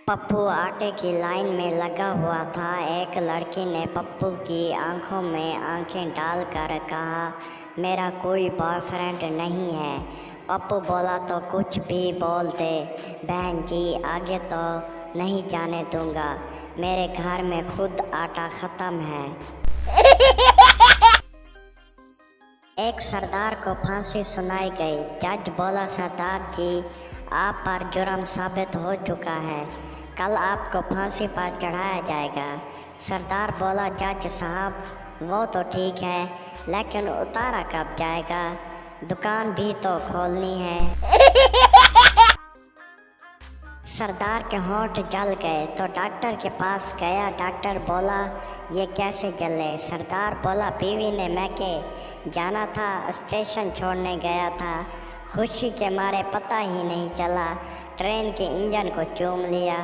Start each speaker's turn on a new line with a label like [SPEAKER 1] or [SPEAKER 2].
[SPEAKER 1] पप्पू आटे की लाइन में लगा हुआ था। एक लड़की ने पप्पू की आंखों में आंखें डालकर कहा, मेरा कोई बॉयफ्रेंड नहीं है। पप्पू बोला, तो कुछ भी बोल दे बहन जी, आगे तो नहीं जाने दूंगा। मेरे घर में खुद आटा ख़त्म है। एक सरदार को फांसी सुनाई गई। जज बोला, सरदार जी, आप पर जुर्म साबित हो चुका है, कल आपको फांसी पर चढ़ाया जाएगा। सरदार बोला, जज साहब, वो तो ठीक है, लेकिन उतारा कब जाएगा? दुकान भी तो खोलनी है। सरदार के होंठ जल गए तो डॉक्टर के पास गया। डॉक्टर बोला, ये कैसे जले? सरदार बोला, बीवी ने मैके जाना था, स्टेशन छोड़ने गया था, खुशी के मारे पता ही नहीं चला, ट्रेन के इंजन को चूम लिया।